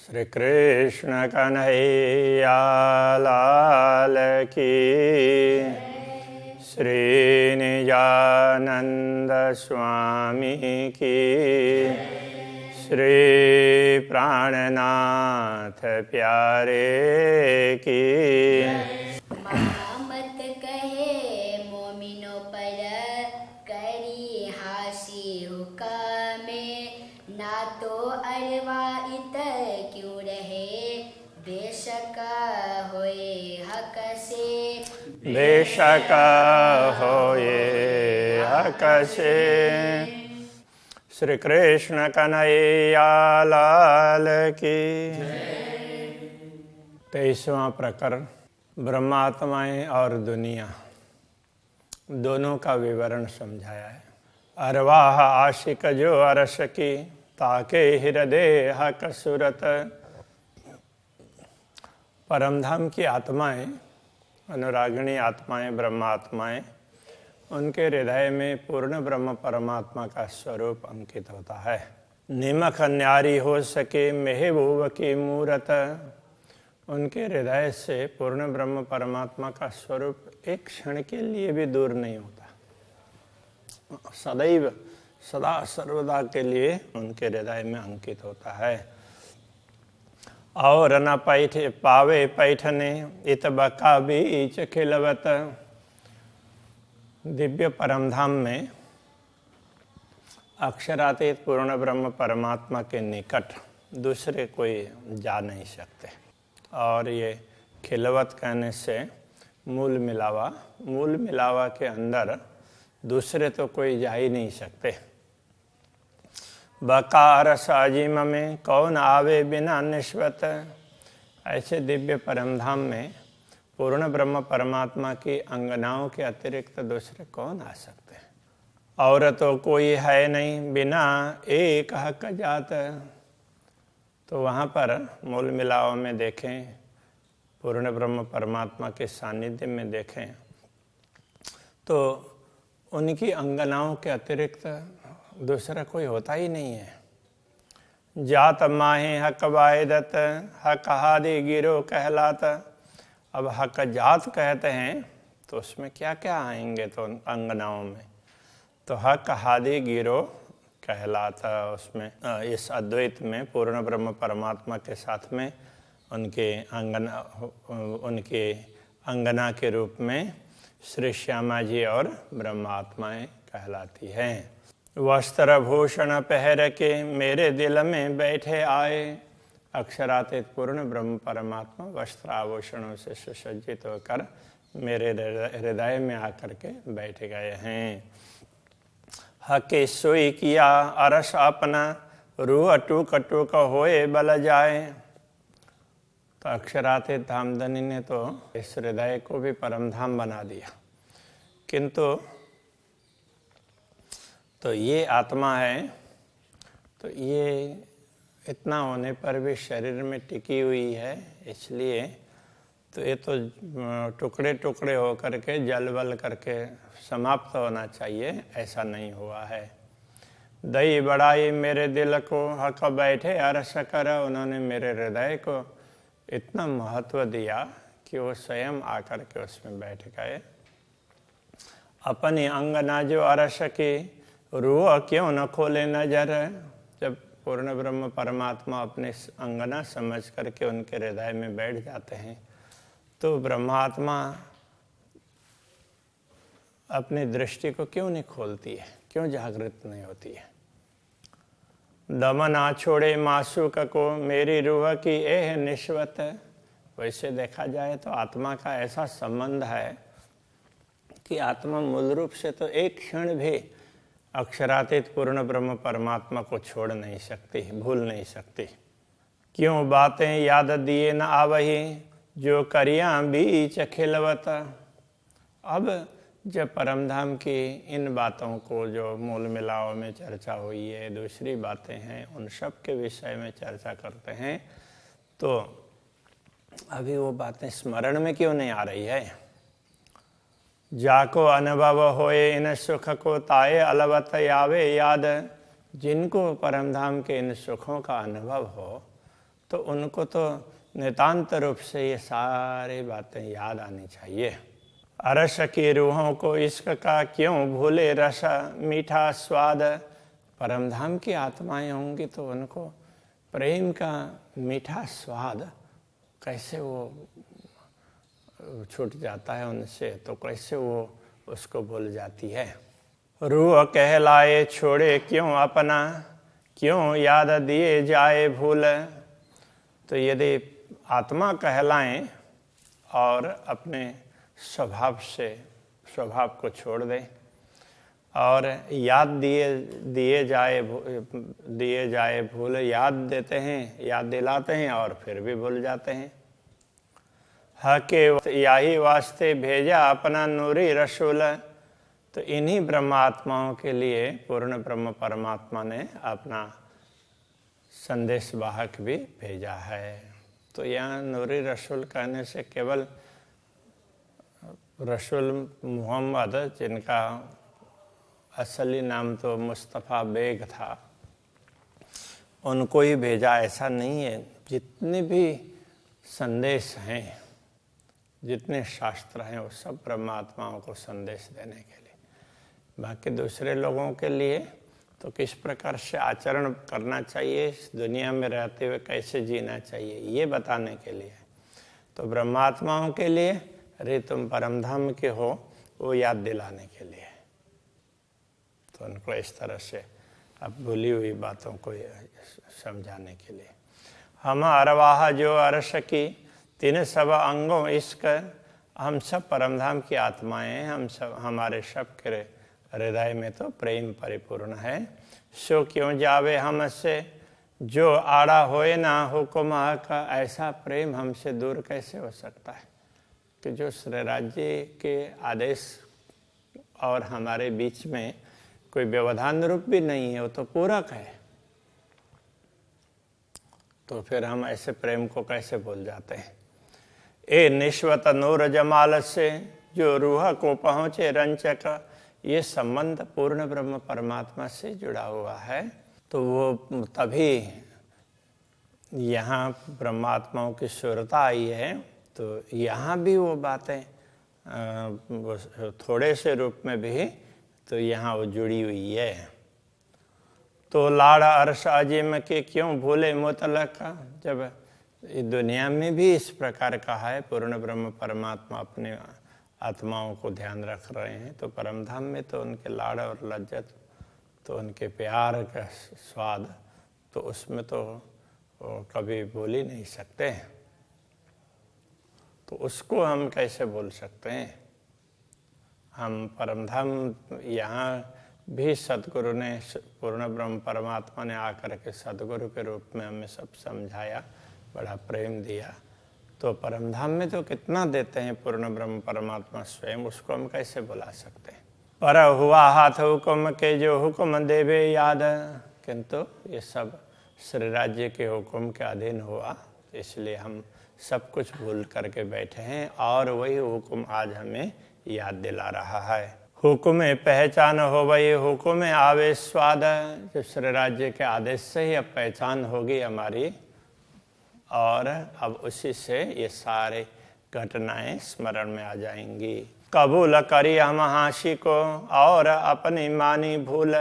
श्री कृष्ण कन्हैया लाल की, श्री निजानंद स्वामी की, श्री प्राणनाथ प्यारे की। मत कहे मोमिनो पर करी हासी हुकामे, ना तो अरवाइत क्यों रहे बेशक होए हक से, बेशक होए हक से। श्री कृष्ण कन्हैया लाल की। 23वां प्रकरण ब्रह्मात्माएं और दुनिया दोनों का विवरण समझाया है। अरवाह आशिक जो अरस की, ताके हृदय हक सूरत। परमधाम की आत्माएं, अनुरागिणी आत्माएं, ब्रह्मात्माएं, उनके हृदय में पूर्ण ब्रह्म परमात्मा का स्वरूप अंकित होता है। निमख न्यारी हो सके महबूब की मूरत। उनके हृदय से पूर्ण ब्रह्म परमात्मा का स्वरूप एक क्षण के लिए भी दूर नहीं होता, सदैव सदा सर्वदा के लिए उनके हृदय में अंकित होता है। और न पैठे पावे पैठने इत बका बीच खिलवत। दिव्य परमधाम में अक्षरातीत पूर्ण ब्रह्म परमात्मा के निकट दूसरे कोई जा नहीं सकते। और ये खिलवत कहने से मूल मिलावा के अंदर दूसरे तो कोई जा ही नहीं सकते। बकार साजिम में कौन आवे बिना निश्वत। ऐसे दिव्य परमधाम में पूर्ण ब्रह्म परमात्मा की अंगनाओं के अतिरिक्त दूसरे कौन आ सकते हैं। और तो कोई है नहीं बिना एक हक जात। तो वहाँ पर मूल मिलाव में देखें, पूर्ण ब्रह्म परमात्मा के सानिध्य में देखें तो उनकी अंगनाओं के अतिरिक्त दूसरा कोई होता ही नहीं है। जात माहे हक वायदत, हक हादि गिरो कहलाता। अब हक जात कहते हैं तो उसमें क्या क्या आएंगे तो अंगनाओं में, तो हक हादि गिरो कहलाता। उसमें इस अद्वैत में पूर्ण ब्रह्म परमात्मा के साथ में उनके अंगना के रूप में श्री श्यामा जी और ब्रह्मात्माएं कहलाती हैं। वस्त्र भूषण पहर के मेरे दिल में बैठे आए। अक्षरातीत पूर्ण ब्रह्म परमात्मा वस्त्र आभूषणों से सुसज्जित होकर मेरे हृदय में आकर के बैठ गए हैं। हके सोई किया अरस अपना, रूह अटूक अटूक होए बल जाए। तो अक्षरातीत धामधनी ने तो इस हृदय को भी परमधाम बना दिया, किंतु तो ये आत्मा है, तो ये इतना होने पर भी शरीर में टिकी हुई है, इसलिए तो ये तो टुकड़े टुकड़े होकर के जल बल करके समाप्त होना चाहिए, ऐसा नहीं हुआ है। दई बढ़ाई मेरे दिल को हक बैठे अरस कर। उन्होंने मेरे हृदय को इतना महत्व दिया कि वो स्वयं आकर के उसमें बैठ गए। अपनी अंगना जो अरस की, रूह क्यों न खोले नजर। जब पूर्ण ब्रह्म परमात्मा अपने अंगना समझ करके उनके हृदय में बैठ जाते हैं तो ब्रह्मात्मा अपनी दृष्टि को क्यों नहीं खोलती है, क्यों जागृत नहीं होती है। दमन आ छोड़े मासूक को मेरी रूह की एह निश्वत। वैसे देखा जाए तो आत्मा का ऐसा संबंध है कि आत्मा मूल रूप से तो एक क्षण भी अक्षरातीत पूर्ण ब्रह्म परमात्मा को छोड़ नहीं सकती, भूल नहीं सकती। क्यों बातें याद दिए न आवही, जो करिया बीच खिलवत। अब जब परमधाम की इन बातों को जो मूल मिलाव में चर्चा हुई है, दूसरी बातें हैं, उन सब के विषय में चर्चा करते हैं, तो अभी वो बातें स्मरण में क्यों नहीं आ रही है। जाको अनुभव होए इन सुख को ताए अलवत आवे याद। जिनको परमधाम के इन सुखों का अनुभव हो तो उनको तो नितांत रूप से ये सारी बातें याद आनी चाहिए। अरस की रूहों को इश्क का क्यों भूले रस मीठा स्वाद। परमधाम की आत्माएं होंगी तो उनको प्रेम का मीठा स्वाद कैसे वो छूट जाता है उनसे, तो कैसे वो उसको भूल जाती है। रूह कहलाए छोड़े क्यों अपना, क्यों याद दिए जाए भूल। तो यदि आत्मा कहलाएं और अपने स्वभाव को छोड़ दें और याद दिए जाए भूल, याद देते हैं, याद दिलाते हैं और फिर भी भूल जाते हैं। हके यही वास्ते भेजा अपना नूरी रसूल। तो इन्हीं ब्रह्मात्माओं के लिए पूर्ण ब्रह्म परमात्मा ने अपना संदेश वाहक भी भेजा है। तो यहाँ नूरी रसूल कहने से केवल रसूल मोहम्मद, जिनका असली नाम तो मुस्तफ़ा बेग था, उनको ही भेजा ऐसा नहीं है। जितने भी संदेश हैं, जितने शास्त्र हैं, वो सब परमात्माओं को संदेश देने के लिए। बाकी दूसरे लोगों के लिए तो किस प्रकार से आचरण करना चाहिए, इस दुनिया में रहते हुए कैसे जीना चाहिए, ये बताने के लिए। तो ब्रह्मात्माओं के लिए अरे तुम परमधाम के हो, वो याद दिलाने के लिए। तो उनको इस तरह से अब भूली हुई बातों को समझाने के लिए। हम अरवाह जो अरस की तीन सब अंगों इश्क। हम सब परमधाम की आत्माएं हैं, हम सब, हमारे सब के हृदय में तो प्रेम परिपूर्ण है। सो क्यों जावे हमसे जो आड़ा होए ना हुक्म का। ऐसा प्रेम हमसे दूर कैसे हो सकता है कि जो श्री राज्य के आदेश और हमारे बीच में कोई व्यवधान रूप भी नहीं है, वो तो पूरक है। तो फिर हम ऐसे प्रेम को कैसे भूल जाते हैं। ए निश्वत नूर जमाल से जो रूह को पहुँचे रंचक। ये संबंध पूर्ण ब्रह्म परमात्मा से जुड़ा हुआ है। तो वो तभी यहाँ ब्रह्मात्माओं की शुरता आई है। तो यहाँ भी वो बातें थोड़े से रूप में भी तो यहाँ वो जुड़ी हुई है। तो लाड़ा अर्श अजीम के क्यों भूले मुतलक। जब दुनिया में भी इस प्रकार का है, पूर्ण ब्रह्म परमात्मा अपने आत्माओं को ध्यान रख रहे हैं, तो परमधाम में तो उनके लाड़ और लज्जत, तो उनके प्यार का स्वाद, तो उसमें तो कभी भूल ही नहीं सकते। तो उसको हम कैसे भूल सकते हैं। हम परमधाम यहाँ भी सदगुरु ने, पूर्ण ब्रह्म परमात्मा ने आकर के सदगुरु के रूप में हमें सब समझाया, बड़ा प्रेम दिया। तो परमधाम में तो कितना देते हैं पूर्ण ब्रह्म परमात्मा स्वयं, उसको हम कैसे बुला सकते हैं। पर हुआ हाथ हुक्म के जो हुक्म देवे याद। किंतु ये सब श्री राज्य के हुक्म के अधीन हुआ, इसलिए हम सब कुछ भूल करके बैठे हैं और वही हुक्म आज हमें याद दिला रहा है। हुक्म पहचान हो वही हुक्म आवे स्वाद। जो श्री राज्य के आदेश से ही अब पहचान होगी हमारी, और अब उसी से ये सारे घटनाएं स्मरण में आ जाएंगी। कबूल करी हम हाशी को और अपनी मानी भूल।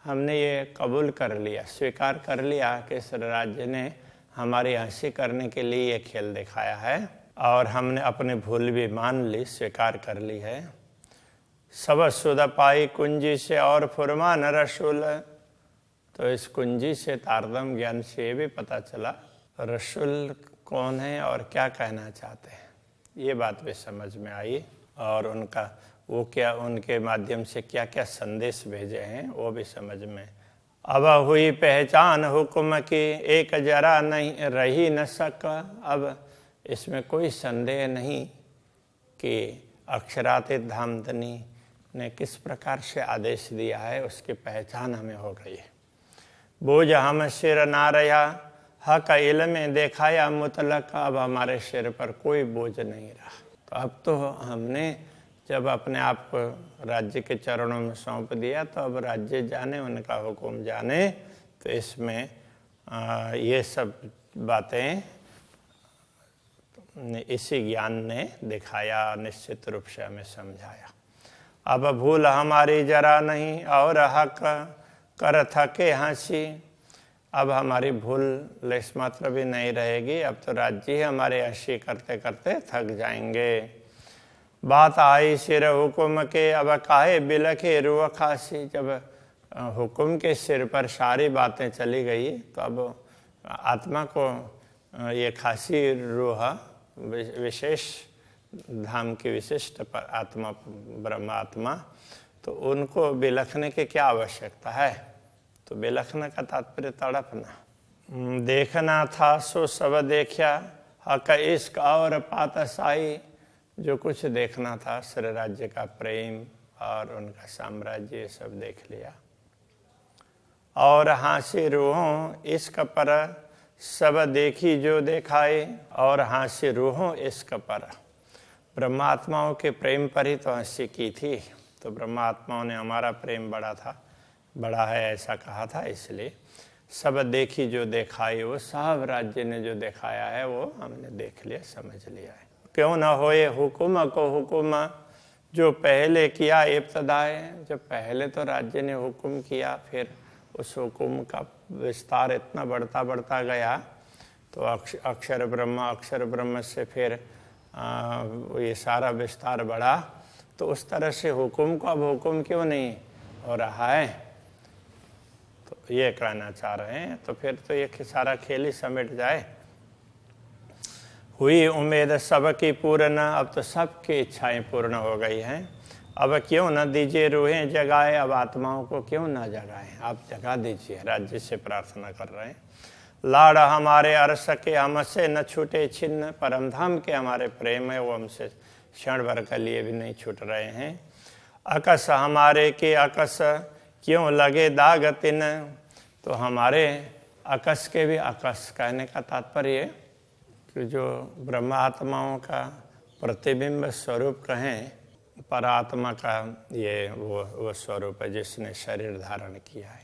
हमने ये कबूल कर लिया, स्वीकार कर लिया कि श्री राज्य ने हमारी हंसी करने के लिए ये खेल दिखाया है, और हमने अपनी भूल भी मान ली, स्वीकार कर ली है। सब सुध पाई कुंजी से और फुरमान रसूल। तो इस कुंजी से तारतम्य ज्ञान से ये भी पता चला रसूल कौन है और क्या कहना चाहते हैं, ये बात भी समझ में आई। और उनका वो क्या, उनके माध्यम से क्या क्या संदेश भेजे हैं वो भी समझ में। अब हुई पहचान हुक्म की एक जरा नहीं रही न सका। अब इसमें कोई संदेह नहीं कि अक्षरातीत धामधनी ने किस प्रकार से आदेश दिया है, उसकी पहचान हमें हो गई है। बोझ हम सिर ना रहा हक इल्म देखाया मुतलक। अब हमारे सिर पर कोई बोझ नहीं रहा। तो अब तो हमने जब अपने आप को राज्य के चरणों में सौंप दिया, तो अब राज्य जाने, उनका हुक्म जाने। तो इसमें ये सब बातें इसी ज्ञान ने दिखाया, निश्चित रूप से हमें समझाया। अब भूल हमारी जरा नहीं और हक कर थके हंसी। अब हमारी भूल लेस मात्र भी नहीं रहेगी, अब तो राज्य ही हमारे हंसी करते करते थक जाएंगे। बात आई सिर हुकुम के अब काहे बिलखे रूह खासी। जब हुकुम के सिर पर सारी बातें चली गई तो अब आत्मा को ये खासी रूह, विशेष धाम की विशिष्ट आत्मा, ब्रह्म आत्मा, तो उनको बिलखने की क्या आवश्यकता है। तो बिलखने का तात्पर्य तड़पना। देखना था सो सब देखा, हक इश्क और पातशाही। जो कुछ देखना था, श्री राज्य का प्रेम और उनका साम्राज्य, ये सब देख लिया। और हाँसी रूहों इश्क पर सब देखी जो देखाए। और हाँसी रूहों इश्क पर, ब्रह्मात्माओं के प्रेम पर ही तो हंसी की थी। तो ब्रह्मात्माओं ने हमारा प्रेम बड़ा है ऐसा कहा था, इसलिए सब देखी जो दिखाई, वो सब राज्य ने जो दिखाया है वो हमने देख लिया, समझ लिया है। क्यों न होए हुकुम को हुकुम जो पहले किया इब्तदाए। जब पहले तो राज्य ने हुकुम किया, फिर उस हुकुम का विस्तार इतना बढ़ता गया तो अक्षर ब्रह्म से फिर ये सारा विस्तार बढ़ा। तो उस तरह से हुकुम को अब हुकुम क्यों नहीं हो रहा है, तो ये कहना चाह रहे हैं। तो फिर तो ये सारा खेल ही समेट जाए। हुई उम्मीद सबकी पूर्ण, अब तो सबकी इच्छाएं पूर्ण हो गई हैं। अब क्यों न दीजिए रूहें जगाए। अब आत्माओं को क्यों ना जगाएं, आप जगा दीजिए। राज्य से प्रार्थना कर रहे हैं। लाड़ हमारे अरस के हमसे न छूटे छिन्न। परमधाम के हमारे प्रेम है वो हमसे क्षण भर के लिए भी नहीं छूट रहे हैं। अकस हमारे के अकस क्यों लगे दाग तिन। तो हमारे अकस के भी, अकस कहने का तात्पर्य कि जो ब्रह्मात्माओं का प्रतिबिंब स्वरूप कहें, परात्मा का ये वो स्वरूप है जिसने शरीर धारण किया है।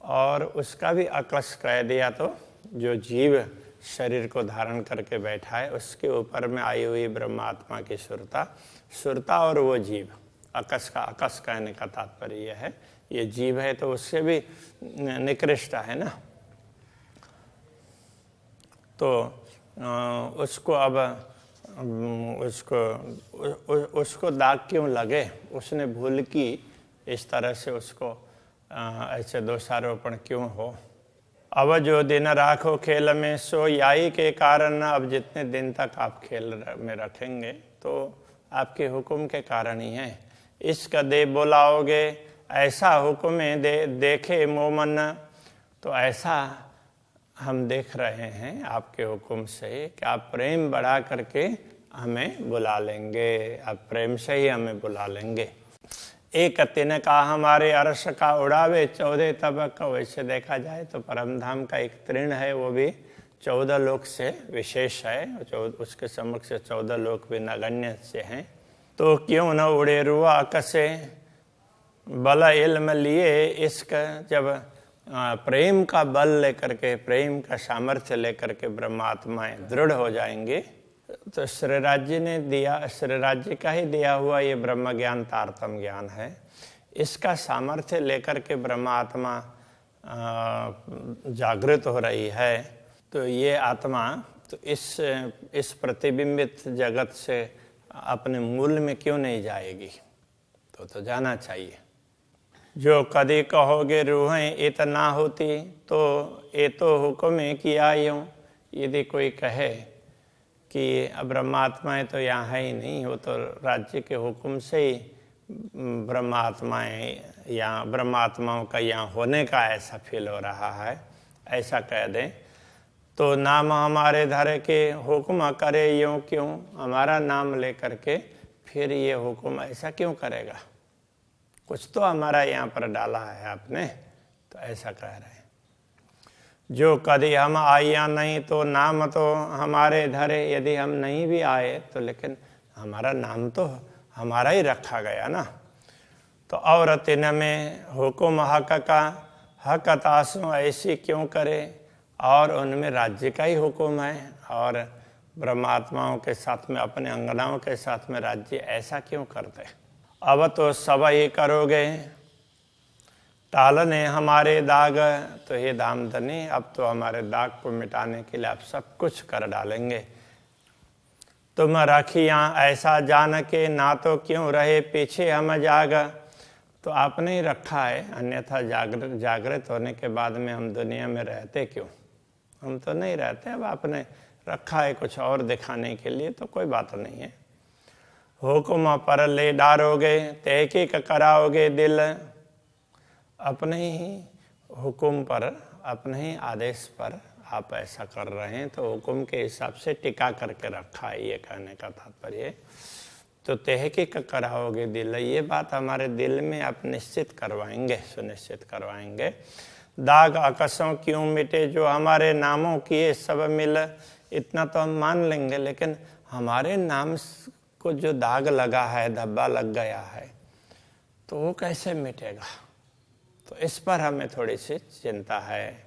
और उसका भी अकस कह दिया तो जो जीव शरीर को धारण करके बैठा है, उसके ऊपर में आई हुई ब्रह्मात्मा की सुरता और वो जीव। अकस का अकस कहने का तात्पर्य यह है, ये जीव है तो उससे भी निकृष्ट है ना। तो उसको अब उसको दाग क्यों लगे, उसने भूल की, इस तरह से उसको ऐसे दोषारोपण क्यों हो। अब जो दिन राखो खेल में सो याई के कारण। अब जितने दिन तक आप खेल में रखेंगे तो आपके हुक्म के कारण ही है। इश्क दे बुलाओगे ऐसा हुक्म देखे मोमन। तो ऐसा हम देख रहे हैं आपके हुक्म से कि आप प्रेम बढ़ा करके हमें बुला लेंगे, आप प्रेम से ही हमें बुला लेंगे। एक तिन का हमारे अर्श का उड़ावे 14 तबक। वैसे देखा जाए तो परमधाम का एक तृण है, वो भी 14 लोक से विशेष है। उसके समक्ष 14 लोक भी नगण्य से हैं। तो क्यों न उड़े रुआ कसे बल इल्म लिए इश्क। जब प्रेम का बल लेकर के, प्रेम का सामर्थ्य लेकर के ब्रह्मात्माएं दृढ़ हो जाएंगे, तो श्री राज्य ने दिया, श्री राज्य का ही दिया हुआ ये ब्रह्म ज्ञान तारतम ज्ञान है। इसका सामर्थ्य लेकर के ब्रह्मात्मा जागृत हो रही है। तो ये आत्मा तो इस प्रतिबिंबित जगत से अपने मूल में क्यों नहीं जाएगी, तो जाना चाहिए। जो कदी कहोगे रूहें इतना होती, तो ये तो हुक्म किया यूं। यदि कोई कहे कि अब ब्रह्मात्माएं तो यहाँ है ही नहीं, वो तो राज्य के हुक्म से ही ब्रह्मात्माएं, यहाँ ब्रह्मात्माओं का यहाँ होने का ऐसा फील हो रहा है, ऐसा कह दें, तो नाम हमारे धरे के हुक्म करे यूं क्यों। हमारा नाम लेकर के फिर ये हुक्म ऐसा क्यों करेगा, कुछ तो हमारा यहाँ पर डाला है आपने, तो ऐसा कह रहे हैं। जो कभी हम आया नहीं तो नाम तो हमारे धरे। यदि हम नहीं भी आए तो लेकिन हमारा नाम तो हमारा ही रखा गया ना। तो औरत न में हुकुम हक का हक तासों ऐसी क्यों करे। और उनमें राज्य का ही हुक्म है, और ब्रह्मात्माओं के साथ में, अपने अंगनाओं के साथ में राज्य ऐसा क्यों करते? अब तो सब ही करोगे टालने हमारे दाग, तो हे दामदनी अब तो हमारे दाग को मिटाने के लिए आप सब कुछ कर डालेंगे। तुम रखियाँ ऐसा जान के ना तो क्यों रहे पीछे हम जाग, तो आपने ही रखा है, अन्यथा जागृत होने के बाद में हम दुनिया में रहते क्यों? हम तो नहीं रहते, अब आपने रखा है कुछ और दिखाने के लिए, तो कोई बात नहीं है। हुक्म पर ले डारोगे तहकीक कराओगे दिल, अपने ही हुक्म पर, अपने ही आदेश पर आप ऐसा कर रहे हैं, तो हुक्म के हिसाब से टिका करके रखा है, ये कहने का तात्पर्य। तो तहकीक कराओगे दिल, ये बात हमारे दिल में आप निश्चित करवाएंगे, सुनिश्चित करवाएंगे। दाग आकाशों क्यों मिटे जो हमारे नामों किए सब मिल, इतना तो हम मान लेंगे, लेकिन हमारे नाम को जो दाग लगा है, धब्बा लग गया है, तो वो कैसे मिटेगा? तो इस पर हमें थोड़ी सी चिंता है।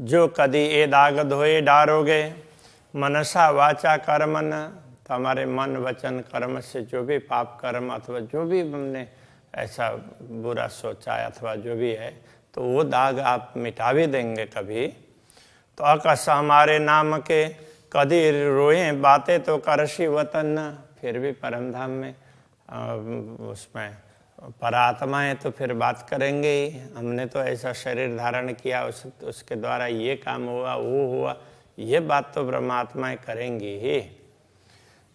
जो कदी ए दाग धोए डारोगे मनसा वाचा कर्मन, तो हमारे मन वचन कर्म से जो भी पाप कर्म अथवा जो भी हमने ऐसा बुरा सोचा अथवा जो भी है, तो वो दाग आप मिटा भी देंगे कभी। तो आकाश हमारे नाम के कदी रोए बातें तो करशी वतन, फिर भी परमधाम में उसमें परात्माएं तो फिर बात करेंगे ही। हमने तो ऐसा शरीर धारण किया, उसके द्वारा ये काम हुआ, वो हुआ, ये बात तो ब्रह्मात्माएं करेंगी ही।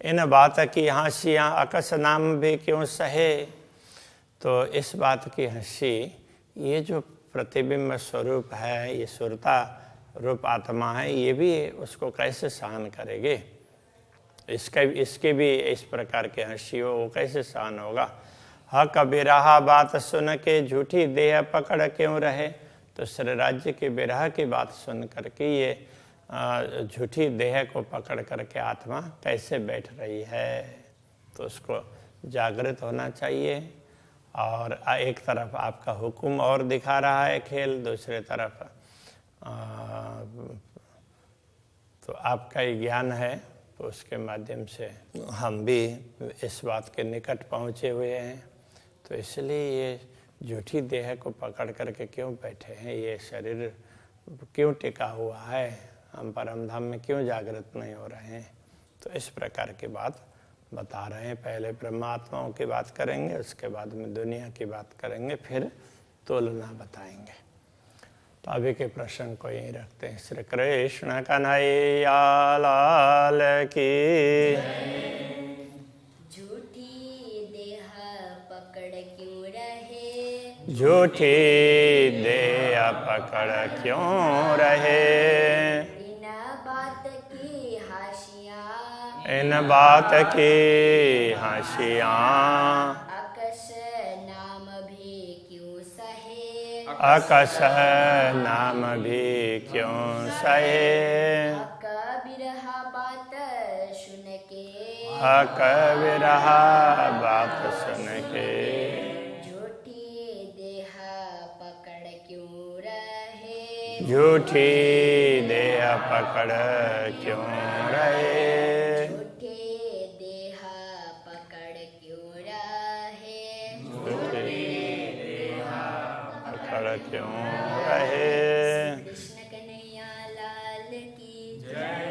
इन बात की हंसियाँ अकस नाम भी क्यों सहे, तो इस बात की हंसी, ये जो प्रतिबिंब स्वरूप है, ये सुरता रूप आत्मा है, ये भी उसको कैसे सहन करेगी? इसके भी इस प्रकार के हंसी हो, वो कैसे सहन होगा? हक बिरहा बात सुन के झूठी देह पकड़ क्यों रहे, तो श्री राज्य की बिरहा की बात सुन करके ये झूठी देह को पकड़ करके आत्मा कैसे बैठ रही है? तो उसको जागृत होना चाहिए। और एक तरफ आपका हुक्म और दिखा रहा है खेल, दूसरे तरफ तो आपका ही ज्ञान है, तो उसके माध्यम से हम भी इस बात के निकट पहुँचे हुए हैं। तो इसलिए ये झूठी देह को पकड़ करके क्यों बैठे हैं, ये शरीर क्यों टिका हुआ है, हम परमधाम में क्यों जागृत नहीं हो रहे हैं? तो इस प्रकार की बात बता रहे हैं। पहले ब्रह्मात्माओं की बात करेंगे, उसके बाद में दुनिया की बात करेंगे, फिर तुलना बताएंगे। तो अभी के प्रश्न को यहीं रखते हैं। श्री कृष्ण कन्हैया लाल की। झूठी देह पकड़ क्यों रहे, झूठी देह पकड़ क्यों रहे, इन बात की हाशियाँ अकस नाम भी क्यों सहे, अकस नाम भी क्यों सहे, हक बिरहा बात सुन के, हक बिरहा बात सुन के, झूठी देह पकड़ क्यों रहे, झूठी देह पकड़ क्यों रहे, क्यों रहे। कृष्ण कन्हैया लाल की जय।